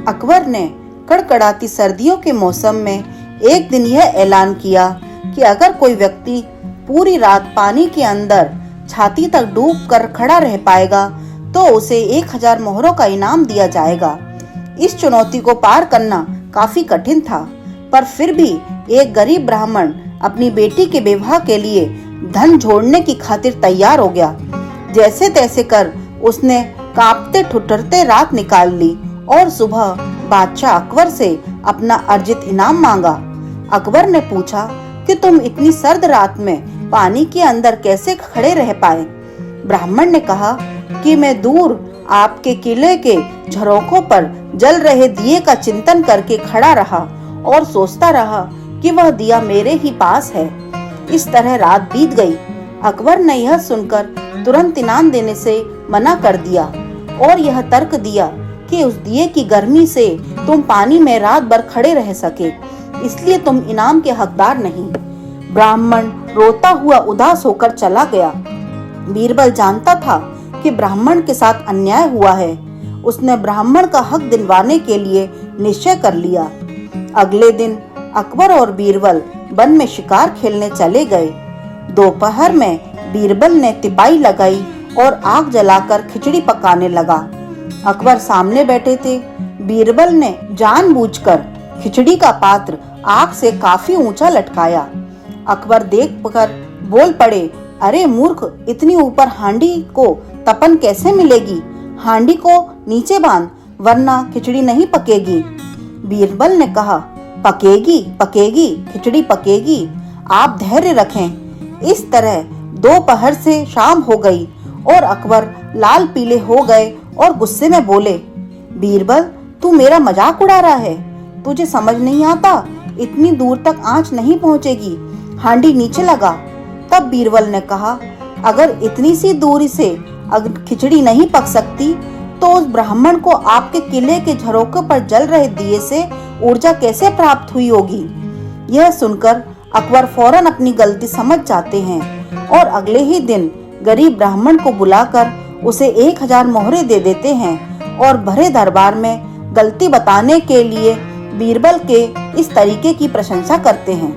अकबर ने कड़कड़ाती सर्दियों के मौसम में एक दिन यह ऐलान किया कि अगर कोई व्यक्ति पूरी रात पानी के अंदर छाती तक डूब कर खड़ा रह पाएगा तो उसे 1000 मोहरों का इनाम दिया जाएगा। इस चुनौती को पार करना काफी कठिन था, पर फिर भी एक गरीब ब्राह्मण अपनी बेटी के विवाह के लिए धन जोड़ने की खातिर तैयार हो गया। जैसे तैसे कर उसने कांपते ठुठुरते रात निकाल ली और सुबह बादशाह अकबर से अपना अर्जित इनाम मांगा। अकबर ने पूछा कि तुम इतनी सर्द रात में पानी के अंदर कैसे खड़े रह पाए। ब्राह्मण ने कहा कि मैं दूर आपके किले के झरोखों पर जल रहे दिए का चिंतन करके खड़ा रहा और सोचता रहा कि वह दिया मेरे ही पास है। इस तरह रात बीत गई। अकबर ने यह सुनकर तुरंत इनाम देने से मना कर दिया और यह तर्क दिया कि उस दिए की गर्मी से तुम पानी में रात भर खड़े रह सके, इसलिए तुम इनाम के हकदार नहीं। ब्राह्मण रोता हुआ उदास होकर चला गया। बीरबल जानता था कि ब्राह्मण के साथ अन्याय हुआ है। उसने ब्राह्मण का हक दिलवाने के लिए निश्चय कर लिया। अगले दिन अकबर और बीरबल वन में शिकार खेलने चले गए। दोपहर में बीरबल ने तिपाई लगाई और आग जलाकर खिचड़ी पकाने लगा। अकबर सामने बैठे थे। बीरबल ने जानबूझकर खिचड़ी का पात्र आग से काफी ऊंचा लटकाया। अकबर देखकर बोल पड़े, अरे मूर्ख, इतनी ऊपर हांडी को तपन कैसे मिलेगी? हांडी को नीचे बांध वरना खिचड़ी नहीं पकेगी। बीरबल ने कहा, पकेगी पकेगी, खिचड़ी पकेगी, आप धैर्य रखें। इस तरह दोपहर से शाम हो गई और अकबर लाल पीले हो गए और गुस्से में बोले, बीरबल, तू मेरा मजाक उड़ा रहा है? तुझे समझ नहीं आता? इतनी दूर तक आंच नहीं पहुंचेगी, हांडी नीचे लगा। तब बीरबल ने कहा, अगर इतनी सी दूरी से अगर खिचड़ी नहीं पक सकती तो उस ब्राह्मण को आपके किले के झरोखे पर जल रहे दिए से ऊर्जा कैसे प्राप्त हुई होगी? यह सुनकर अकबर फौरन अपनी गलती समझ जाते हैं और अगले ही दिन गरीब ब्राह्मण को बुलाकर उसे 1000 मोहरे दे देते हैं और भरे दरबार में गलती बताने के लिए बीरबल के इस तरीके की प्रशंसा करते हैं।